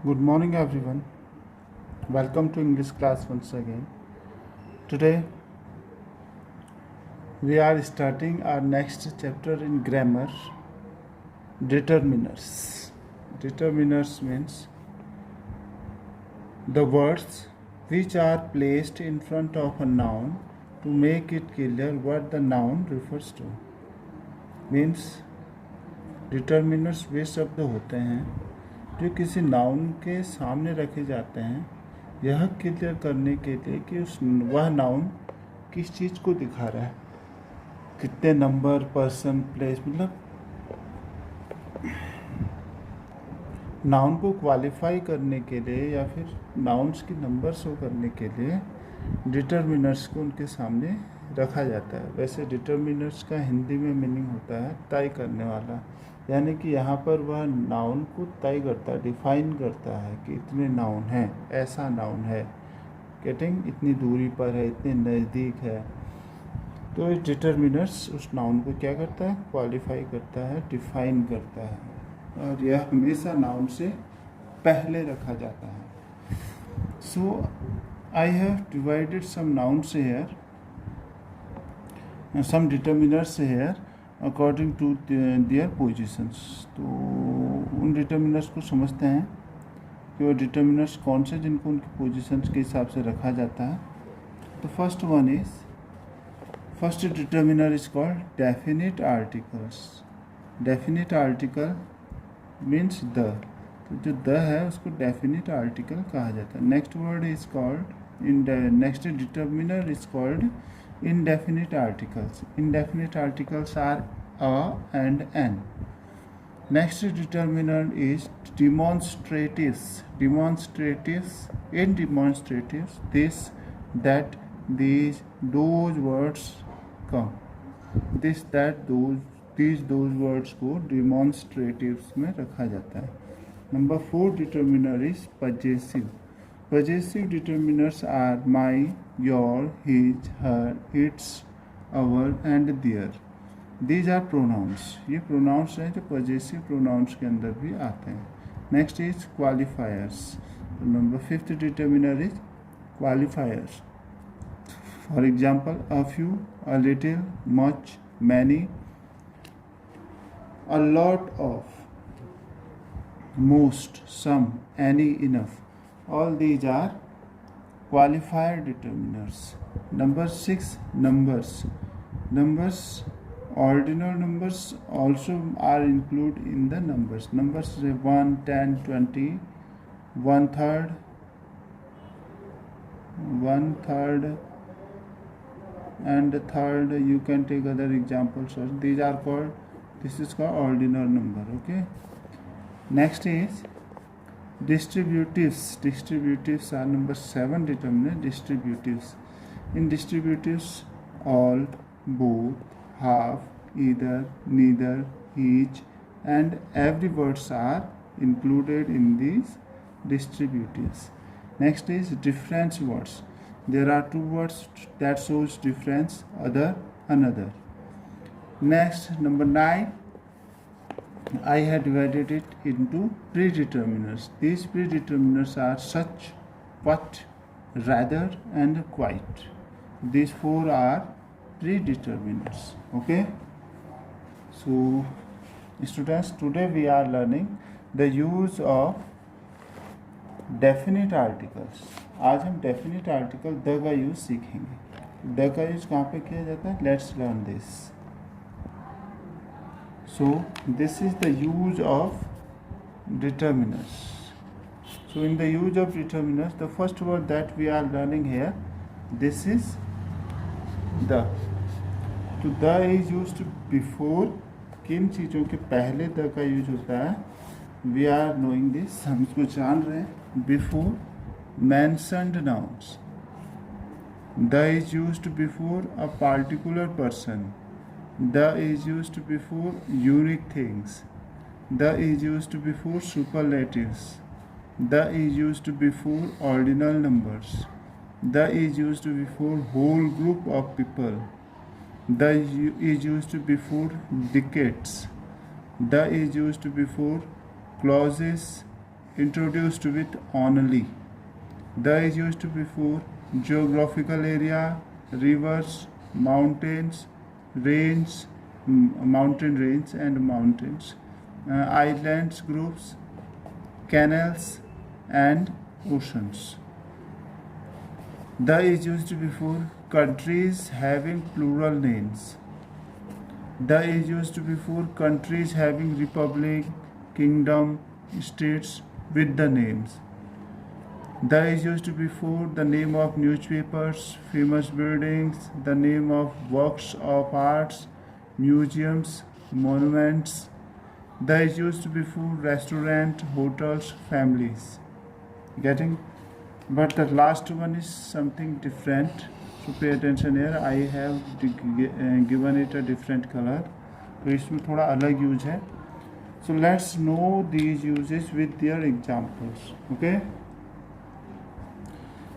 Good morning, everyone. Welcome to English class once again. Today, we are starting our next chapter in grammar, determiners. Determiners means the words which are placed in front of a noun to make it clear what the noun refers to. Means determiners वे शब्द होते हैं जो किसी noun के सामने रखे जाते हैं यह क्लियर करने के लिए कि वह नाउन किस चीज़ को दिखा रहा है, कितने नंबर, पर्सन, प्लेस, मतलब नाउन को क्वालिफाई करने के लिए या फिर नाउन्स की नंबर शो करने के लिए डिटरमिनर्स को उनके सामने रखा जाता है। वैसे डिटरमिनर्स का हिंदी में मीनिंग होता है तय करने वाला, यानी कि यहाँ पर वह नाउन को तय करता है, डिफाइन करता है कि इतने नाउन हैं, ऐसा नाउन है, गेटिंग इतनी दूरी पर है, इतने नज़दीक है। तो इस डिटरमिनर्स उस नाउन को क्या करता है, क्वालिफाई करता है, डिफाइन करता है, और यह हमेशा नाउन से पहले रखा जाता है। So I have divided some nouns here, some determiners here according to their positions. तो उन डिटरमिनर्स को समझते हैं कि वो डिटरमिनर्स कौन से जिनको उनकी पोजिशंस के हिसाब से रखा जाता है। तो first determiner is called definite articles. Definite article means the, तो जो द है उसको डेफिनिट आर्टिकल कहा जाता है। Next word is called next determiner is called indefinite articles. Indefinite articles are a and an. Next determiner is demonstratives. In demonstratives, this, that, these, those words come. This, that, those words को demonstratives में रखा जाता है। Number 4 determiner is possessive. Possessive determiners are my, your, his, her, its, our and their. These are pronouns. ये pronouns हैं जो possessive pronouns के अंदर भी आते हैं। Next is qualifiers. Number 5th determiner is qualifiers. For example, a few, a little, much, many, a lot of, most, some, any, enough. All these are qualifier determiners. Number 6, numbers. Ordinal numbers also are included in the numbers. Numbers 1, 10, 20, 1/3, and third. You can take other examples. So this is called ordinal number. Okay. Next is distributives are number 7 determiner. Distributives. In distributives, all, both, half, either, neither, each and every words are included in these distributives. Next is difference words. There are 2 words that shows difference, other, another. Next, number 9, I have divided it into predeterminers. These predeterminers are such, what, rather and quite. These 4 are predeterminers. Okay. So students, today we are learning the use of definite articles. आज हम definite article the का use सीखेंगे। the का use कहाँ पे किया जाता है? Let's learn this. So this is the use of determiners. So in the use of determiners, the first word that we are learning here, this is the. तो the is used before. किन चीज़ों के पहले the का use होता है? We are knowing this, हम इसको जान रहे हैं। Before mentioned nouns. The is used before a particular person. The is used before unique things. The is used before superlatives. The is used before ordinal numbers. The is used before whole group of people. The is used before decades. The is used before clauses introduced with only. The is used before geographical area, rivers, mountains, range, mountain range and mountains, islands groups, canals and oceans. The is used before countries having plural names. The is used before countries having republic, kingdom, states with the names. The is used before the name of newspapers, famous buildings, the name of works of arts, museums, monuments. The is used before restaurant, hotels, families. Getting? But the last one is something different. So pay attention here. I have given it a different color. तो इसमें थोड़ा अलग use है. So let's know these uses with their examples. Okay.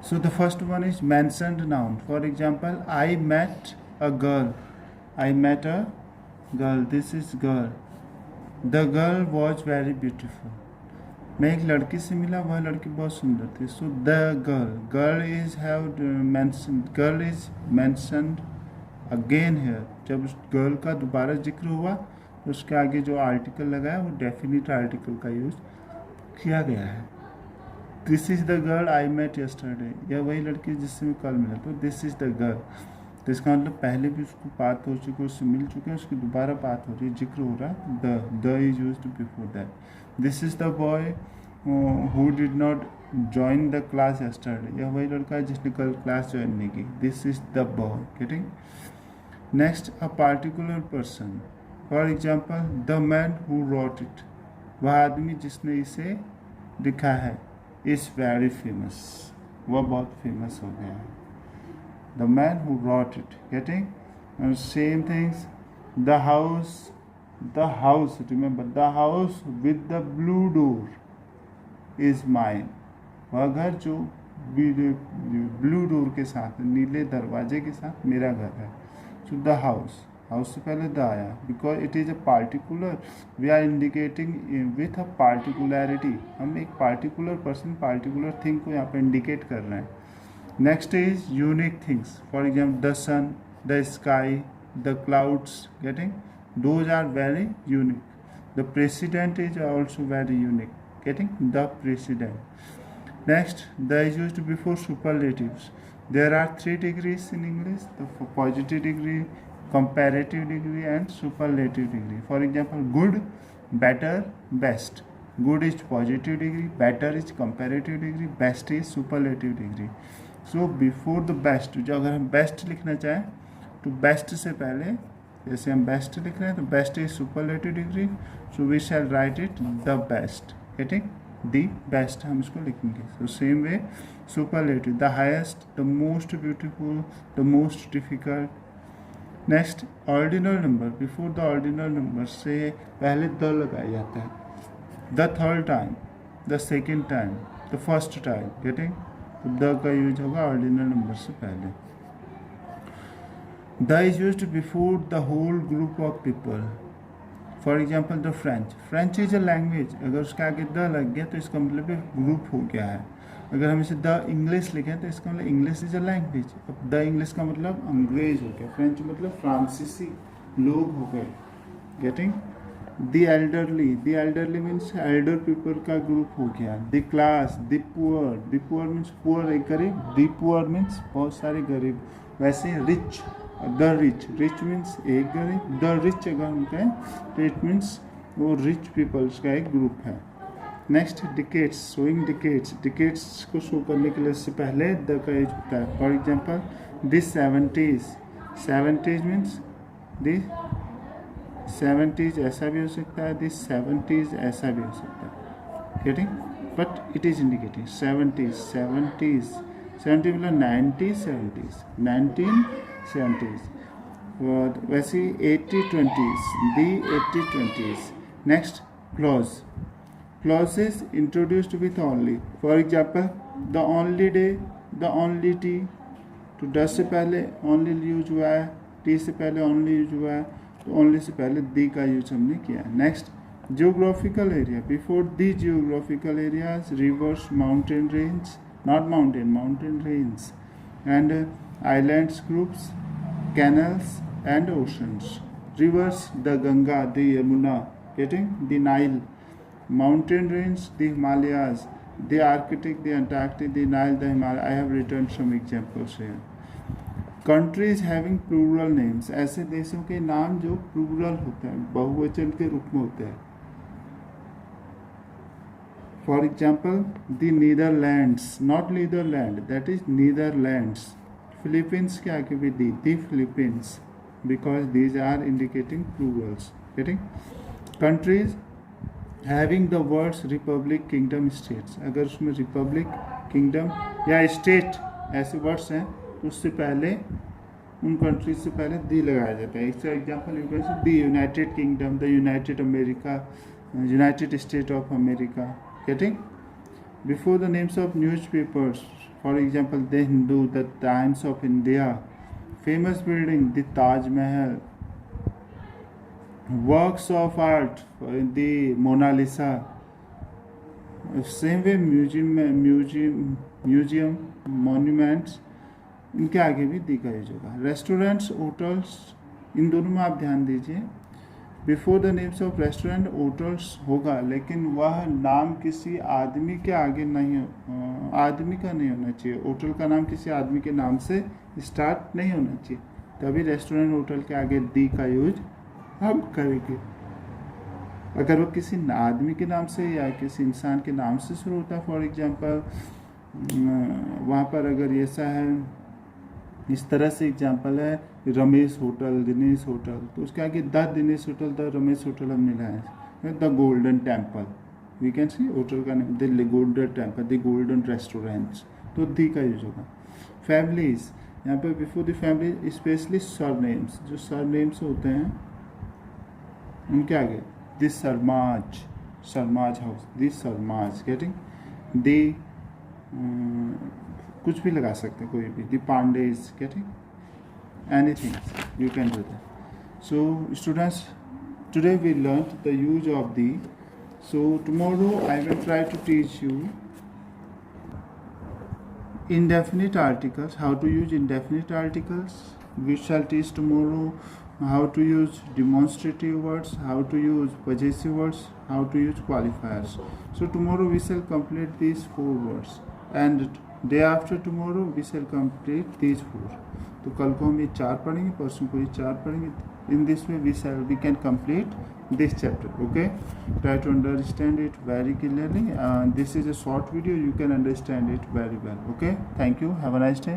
So the first one is mentioned noun. For example, I met a girl. I met a girl. This is girl. The girl was very beautiful. मैं एक लड़की से मिला, वह लड़की बहुत सुंदर थी. So the girl is mentioned again here. जब उस गर्ल का दोबारा जिक्र हुआ तो उसके आगे जो आर्टिकल लगा है वो डेफिनेट आर्टिकल का यूज किया गया है. This is the girl I met yesterday. यह वही लड़की जिससे मैं कल मिला. तो दिस इज द गर्ल. तो इसका मतलब पहले भी उसको बात हो चुकी है, उससे मिल चुके हैं, उसकी दोबारा बात हो रही है, जिक्र हो रहा है. The is used before that. This is the boy who did not join the class yesterday. यह वही लड़का है जिसने कल क्लास ज्वाइन नहीं की. This is the boy. Getting? Next, a particular person. For example, the man who rot it. वह आदमी जिसने इसे लिखा है इज वेरी फेमस. वह बहुत फेमस हो गया है. The man who wrote it. Getting? And same things. The house. Remember, the house with the blue door is mine. वह घर जो ब्लू डोर के साथ, नीले दरवाजे के साथ मेरा घर है. So the house. हाउस से पहले द आया. Because it is a particular. We are indicating with a particularity. हम एक पार्टिकुलर पर्सन, पार्टिकुलर थिंग को यहाँ पर इंडिकेट कर रहे हैं. Next is unique things. For example, the sun, the sky, the clouds. Getting? Those are very unique. The president is also very unique. Getting? The president. Next, the is used before superlatives. There are 3 degrees in English: the positive degree, comparative degree, and superlative degree. For example, good, better, best. Good is positive degree, better is comparative degree, best is superlative degree. So before the best, जो अगर हम best लिखना चाहें तो best से पहले, जैसे हम बेस्ट लिख रहे हैं तो best is superlative degree. So we shall write it the best. Getting? The best हम इसको लिखेंगे. So same way superlative, the highest, the most beautiful, the most difficult. Next, ordinal number. Before the ordinal number से पहले the लगाया जाता है. The third time, the second time, the first time. Getting? तो the का use होगा ordinal number से पहले. The is used before the whole group of people. For example, the French is a language. अगर उसके आगे द लग गया तो इसका मतलब ग्रुप हो गया है. अगर हम इसे द इंग्लिश लिखें तो इसका मतलब इंग्लिश इज अ लैंग्वेज. अब द इंग्लिश का मतलब अंग्रेज हो गया. फ्रेंच मतलब फ्रांसीसी लोग हो गए. Getting? The elderly means elder people का ग्रुप हो गया. The class, the poor means poor एक गरीब. The poor means बहुत सारे गरीब. वैसे rich, the rich means एक गरीब. The rich अगर हम कहें तो it means वो rich peoples का एक ग्रुप है. नेक्स्ट, decades, showing decades को शो करने के लिए इससे पहले the का यूज होता है. For example, the 70s means the 70s ऐसा भी हो सकता है. दिस 70s ऐसा भी हो सकता है. Getting? But it is indicating 70s. 70 मतलब 1970s. वैसे 80-20s, the 80-20s. Next, clauses introduced with only. For example, the only day, the only T. तो द से पहले ओनली यूज हुआ है, टी से पहले ओनली यूज हुआ है, तो ओनली से पहले दी का यूज हमने किया है. Next, Geographical area. Before the geographical areas, rivers, mountain range, not mountain, mountain range, and islands groups, canals and oceans. Rivers, the Ganga, the Yamuna, getting the Nile. Mountain range, the Himalayas, the Arctic, the Antarctic, the Nile, the Himalaya. I have written some examples here. Countries having plural names, ऐसे देशों के नाम जो plural होते हैं, बहुवचन के रूप में होते हैं. For example the Netherlands, not Netherland, that is Netherlands. Philippines के आगे भी the Philippines, because these are indicating plurals. Getting. Countries having the words republic, kingdom, states. अगर उसमें रिपब्लिक, किंगडम या स्टेट ऐसे वर्ड्स हैं तो उससे पहले, उन कंट्रीज से पहले दी लगाया जाता है. इसका example you can say the United kingdom, the United America, United state of America. Getting. Before the names of news papers, for example the Hindu, the times of India. Famous building the Taj Mahal. Works of art the Mona Lisa. Same way museum, monuments, इनके आगे भी दी का use होगा. Restaurants, hotels, इन दोनों में आप ध्यान दीजिए. Before the names of restaurant hotels होगा, लेकिन वह नाम किसी आदमी के आगे नहीं, आदमी का नहीं होना चाहिए. होटल का नाम किसी आदमी के नाम से स्टार्ट नहीं होना चाहिए, तभी रेस्टोरेंट होटल के आगे दी का यूज हम करेंगे. अगर वो किसी आदमी के नाम से या किसी इंसान के नाम से शुरू होता है, फॉर एग्जांपल वहाँ पर अगर ऐसा है, इस तरह से एग्जांपल है रमेश होटल, दिनेश होटल, तो उसके आगे the Dinesh hotel, the Ramesh hotel हम मिला है. The golden temple, we can see hotel का नाम the golden temple, the golden restaurants, तो दी का यूज होगा. फैमिलीज, यहाँ पे before the family specially surnames, जो सरनेम्स होते हैं उनके आगे this Sharmas, Sharmas house, this Sharmas. Getting. The कुछ भी लगा सकते हैं, कोई भी. The Pandeys. Getting. Anything you can do that. So students, today we learn the use of the. So tomorrow I will try to teach you indefinite articles, how to use indefinite articles. We shall teach tomorrow how to use demonstrative words, how to use possessive words, how to use qualifiers. So tomorrow we shall complete these 4 words, and day after tomorrow we shall complete these 4. तो कल को हम ये 4 पढ़ेंगे, परसों को ये 4 पढ़ेंगे. In this way we can complete this chapter. Okay, try to understand it very clearly. This is a short video, you can understand it very well. Okay, thank you, have a nice day.